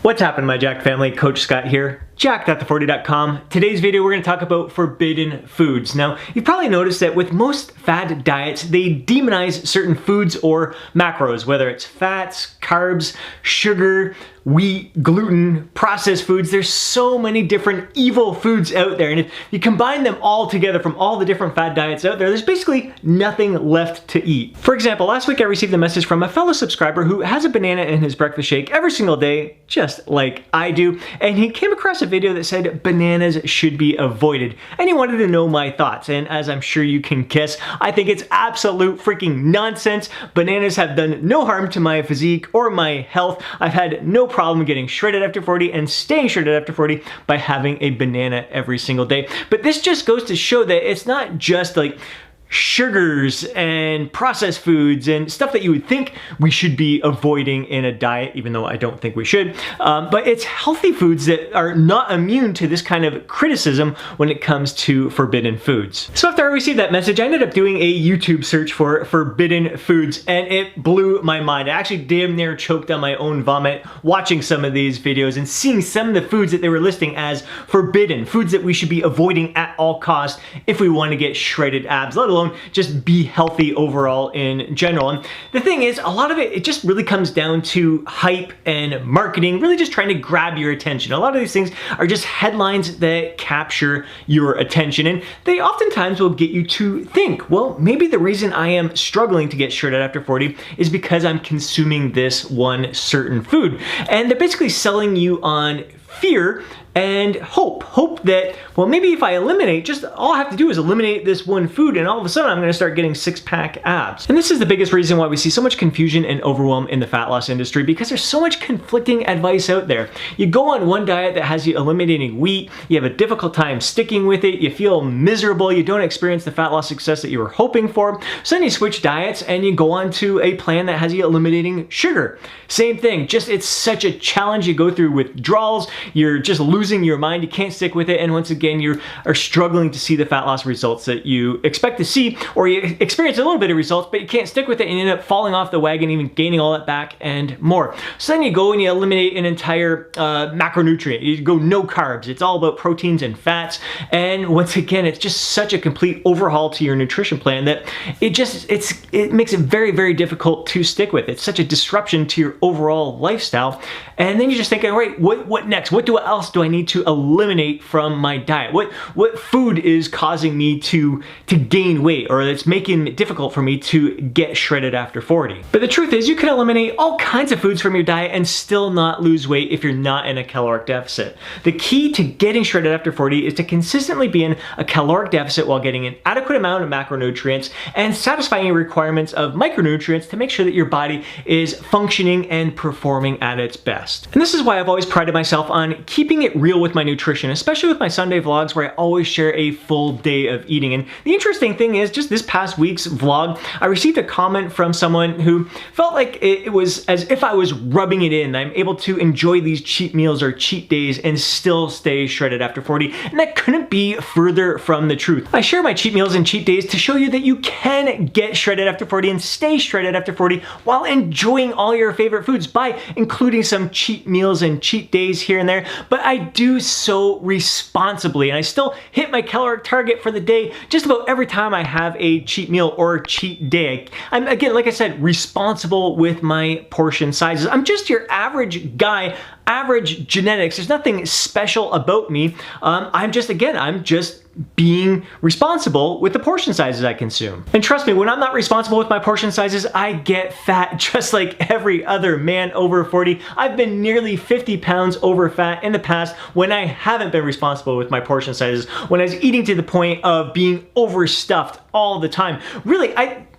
What's happening, my Jacked family? Coach Scott here, jacked.the40.com. Today's video, we're going to talk about forbidden foods. Now, you've probably noticed that with most fad diets, they demonize certain foods or macros, whether it's fats, carbs, sugar, wheat, gluten, processed foods. There's so many different evil foods out there, and if you combine them all together from all the different fad diets out there, there's basically nothing left to eat. For example, last week I received a message from a fellow subscriber who has a banana in his breakfast shake every single day, just like I do, and he came across a video that said bananas should be avoided, and he wanted to know my thoughts. And as I'm sure you can guess, I think it's absolute freaking nonsense. Bananas have done no harm to my physique or my health. I've had no problem getting shredded after 40 and staying shredded after 40 by having a banana every single day. But this just goes to show that it's not just like sugars and processed foods and stuff that you would think we should be avoiding in a diet, even though I don't think we should. But it's healthy foods that are not immune to this kind of criticism when it comes to forbidden foods. So after I received that message, I ended up doing a YouTube search for forbidden foods, and it blew my mind. I actually damn near choked on my own vomit watching some of these videos and seeing some of the foods that they were listing as forbidden, foods that we should be avoiding at all costs if we want to get shredded abs, let alone just be healthy overall in general. And the thing is, a lot of it just really comes down to hype and marketing, really just trying to grab your attention. A lot of these things are just headlines that capture your attention, and they oftentimes will get you to think, well, maybe the reason I am struggling to get shredded after 40 is because I'm consuming this one certain food. And they're basically selling you on fear and hope that, well, maybe if I eliminate, just all I have to do is eliminate this one food and all of a sudden I'm going to start getting six-pack abs. And this is the biggest reason why we see so much confusion and overwhelm in the fat loss industry, because there's so much conflicting advice out there. You go on one diet that has you eliminating wheat, you have a difficult time sticking with it, you feel miserable, you don't experience the fat loss success that you were hoping for. So then you switch diets and you go on to a plan that has you eliminating sugar. Same thing, just it's such a challenge. You go through withdrawals, you're just losing your mind, you can't stick with it, and once again you are struggling to see the fat loss results that you expect to see, or you experience a little bit of results but you can't stick with it and you end up falling off the wagon, even gaining all that back and more. So then you go and you eliminate an entire macronutrient. You go no carbs, it's all about proteins and fats, and once again it's just such a complete overhaul to your nutrition plan that it makes it very, very difficult to stick with. It's such a disruption to your overall lifestyle, and then you're just thinking, all right, what next? What else do I need to eliminate from my diet? What food is causing me to gain weight, or that's making it difficult for me to get shredded after 40? But the truth is, you can eliminate all kinds of foods from your diet and still not lose weight if you're not in a caloric deficit. The key to getting shredded after 40 is to consistently be in a caloric deficit while getting an adequate amount of macronutrients and satisfying your requirements of micronutrients to make sure that your body is functioning and performing at its best. And this is why I've always prided myself on keeping it real with my nutrition, especially with my Sunday vlogs where I always share a full day of eating. And the interesting thing is, just this past week's vlog, I received a comment from someone who felt like it was as if I was rubbing it in. I'm able to enjoy these cheat meals or cheat days and still stay shredded after 40, and that couldn't be further from the truth. I share my cheat meals and cheat days to show you that you can get shredded after 40 and stay shredded after 40 while enjoying all your favorite foods by including some cheat meals and cheat days here and there. But I do so responsibly, and I still hit my caloric target for the day just about every time I have a cheat meal or cheat day. I'm, again, like I said, responsible with my portion sizes. I'm just your average guy, average genetics. There's nothing special about me. I'm just being responsible with the portion sizes I consume. And trust me, when I'm not responsible with my portion sizes, I get fat just like every other man over 40. I've been nearly 50 pounds over fat in the past when I haven't been responsible with my portion sizes, when I was eating to the point of being overstuffed all the time. Really,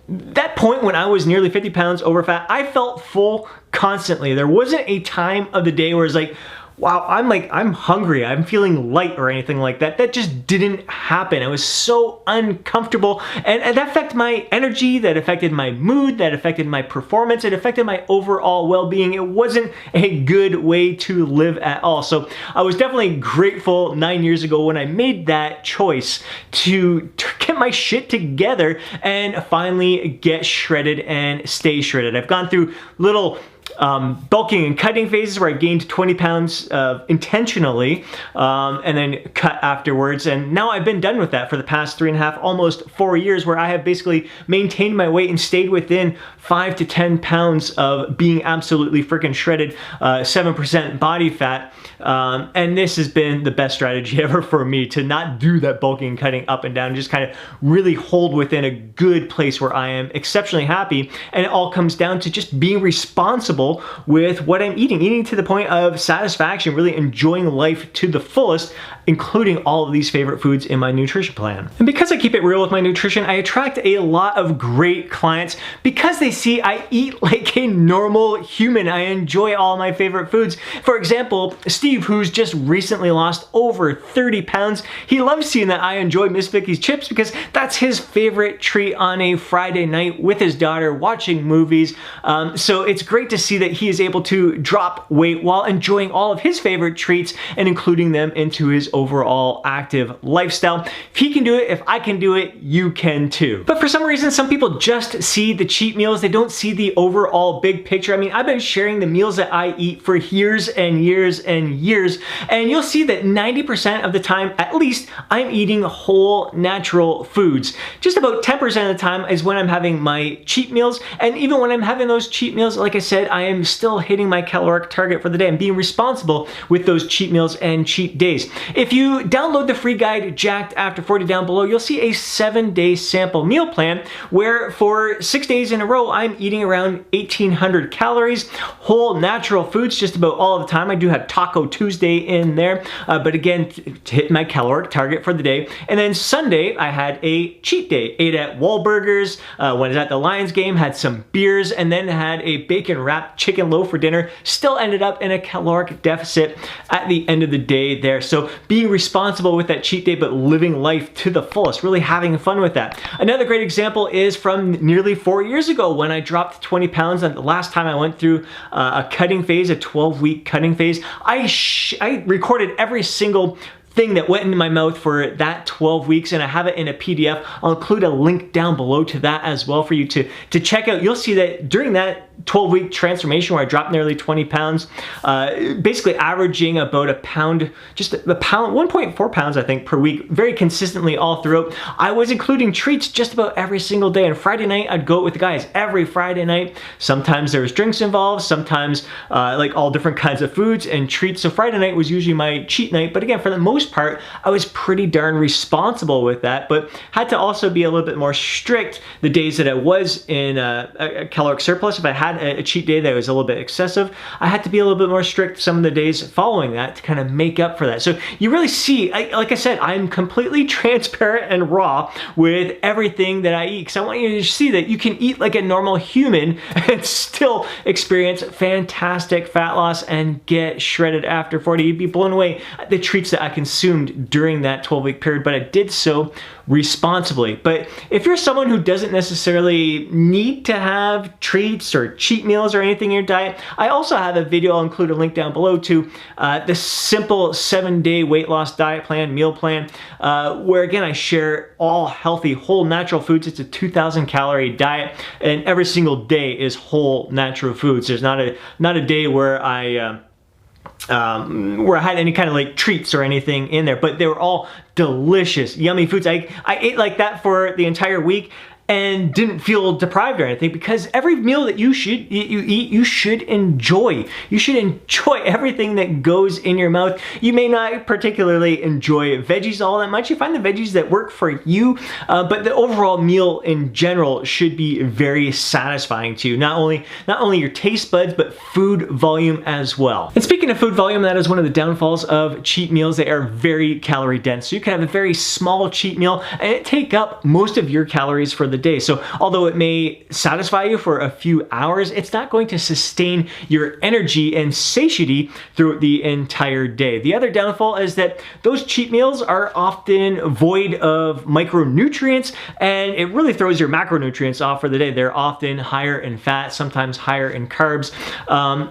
that point when I was nearly 50 pounds over fat, I felt full constantly. There wasn't a time of the day where it's like, wow, I'm hungry, I'm feeling light or anything like that. That just didn't happen. I was so uncomfortable, and that affected my energy, that affected my mood, that affected my performance, it affected my overall well-being. It wasn't a good way to live at all. So I was definitely grateful 9 years ago when I made that choice to get my shit together and finally get shredded and stay shredded. I've gone through little bulking and cutting phases where I gained 20 pounds intentionally and then cut afterwards. And now I've been done with that for the past 3.5, almost 4 years, where I have basically maintained my weight and stayed within 5 to 10 pounds of being absolutely freaking shredded, 7% body fat. And this has been the best strategy ever for me, to not do that bulking and cutting up and down, just kind of really hold within a good place where I am exceptionally happy. And it all comes down to just being responsible with what I'm eating to the point of satisfaction, really enjoying life to the fullest, including all of these favorite foods in my nutrition plan. And because I keep it real with my nutrition, I attract a lot of great clients because they see I eat like a normal human. I enjoy all my favorite foods. For example, Steve, who's just recently lost over 30 pounds, he loves seeing that I enjoy Miss Vickie's chips because that's his favorite treat on a Friday night with his daughter watching movies. So it's great to see that he is able to drop weight while enjoying all of his favorite treats and including them into his overall active lifestyle. If he can do it, if I can do it, you can too. But for some reason, some people just see the cheat meals. They don't see the overall big picture. I mean, I've been sharing the meals that I eat for years and years and years, and you'll see that 90% of the time, at least, I'm eating whole natural foods. Just about 10% of the time is when I'm having my cheat meals, and even when I'm having those cheat meals, like I said, I am still hitting my caloric target for the day and being responsible with those cheat meals and cheat days. If you download the free guide Jacked After 40 down below, you'll see a 7-day sample meal plan where for 6 days in a row, I'm eating around 1,800 calories, whole natural foods just about all of the time. I do have Taco Tuesday in there, but again, to hit my caloric target for the day. And then Sunday, I had a cheat day. Ate at Wahlburgers, when I was at the Lions game, had some beers, and then had a bacon-wrapped chicken loaf for dinner. Still ended up in a caloric deficit at the end of the day there. So being responsible with that cheat day, but living life to the fullest, really having fun with that. Another great example is from nearly 4 years ago when I dropped 20 pounds. And the last time I went through a cutting phase, a 12-week cutting phase, I recorded every single thing that went into my mouth for that 12 weeks, and I have it in a PDF. I'll include a link down below to that as well for you to check out. You'll see that during that 12-week transformation where I dropped nearly 20 pounds, basically averaging about a pound, just a pound, 1.4 pounds, I think, per week, very consistently all throughout. I was including treats just about every single day. And Friday night, I'd go out with the guys every Friday night. Sometimes there was drinks involved, sometimes like all different kinds of foods and treats. So Friday night was usually my cheat night. But again, for the most part, I was pretty darn responsible with that, but had to also be a little bit more strict the days that I was in a caloric surplus. If I had a cheat day that was a little bit excessive, I had to be a little bit more strict some of the days following that to kind of make up for that. So you really see, like I said, I'm completely transparent and raw with everything that I eat, because I want you to see that you can eat like a normal human and still experience fantastic fat loss and get shredded after 40. You'd be blown away at the treats that I consumed during that 12-week period, but I did so responsibly. But if you're someone who doesn't necessarily need to have treats or cheat meals or anything in your diet, I also have a video, I'll include a link down below, to the simple 7-day weight loss diet plan, meal plan, where again, I share all healthy, whole natural foods. It's a 2,000 calorie diet, and every single day is whole natural foods. There's not a day where I had any kind of like treats or anything in there, but they were all delicious, yummy foods. I ate like that for the entire week and didn't feel deprived or anything, because every meal that you eat, you should enjoy. You should enjoy everything that goes in your mouth. You may not particularly enjoy veggies all that much. You find the veggies that work for you, but the overall meal in general should be very satisfying to you. Not only your taste buds, but food volume as well. And speaking of food volume, that is one of the downfalls of cheat meals. They are very calorie dense. So you can have a very small cheat meal and it take up most of your calories for the day. So although it may satisfy you for a few hours, it's not going to sustain your energy and satiety throughout the entire day. The other downfall is that those cheat meals are often void of micronutrients, and it really throws your macronutrients off for the day. They're often higher in fat, sometimes higher in carbs.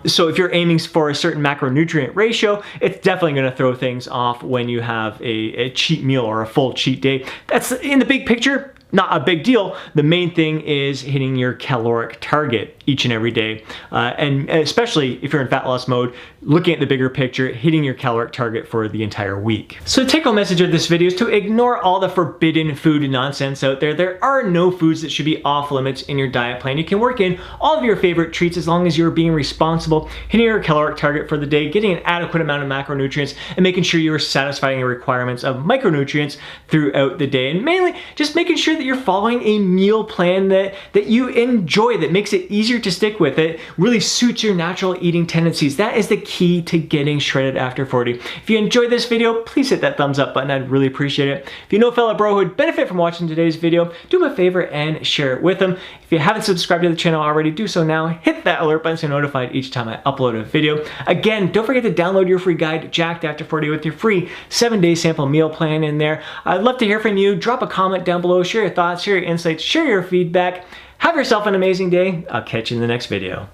So if you're aiming for a certain macronutrient ratio, it's definitely going to throw things off when you have a cheat meal or a full cheat day. That's in the big picture. Not a big deal. The main thing is hitting your caloric target. each and every day. And especially if you're in fat loss mode, looking at the bigger picture, hitting your caloric target for the entire week. So the take-home message of this video is to ignore all the forbidden food nonsense out there. There are no foods that should be off limits in your diet plan. You can work in all of your favorite treats as long as you're being responsible, hitting your caloric target for the day, getting an adequate amount of macronutrients, and making sure you're satisfying your requirements of micronutrients throughout the day. And mainly just making sure that you're following a meal plan that you enjoy, that makes it easier to stick with, it really suits your natural eating tendencies. That is the key to getting shredded after 40. If you enjoyed this video, please hit that thumbs up button. I'd really appreciate it. If you know a fellow bro who would benefit from watching today's video, do him a favor and share it with them. If you haven't subscribed to the channel already, do so now. Hit that alert button so you're notified each time I upload a video. Again, don't forget to download your free guide, Jacked After 40, with your free 7-day sample meal plan in there. I'd love to hear from you. Drop a comment down below, share your thoughts, share your insights, share your feedback. Have yourself an amazing day. I'll catch you in the next video.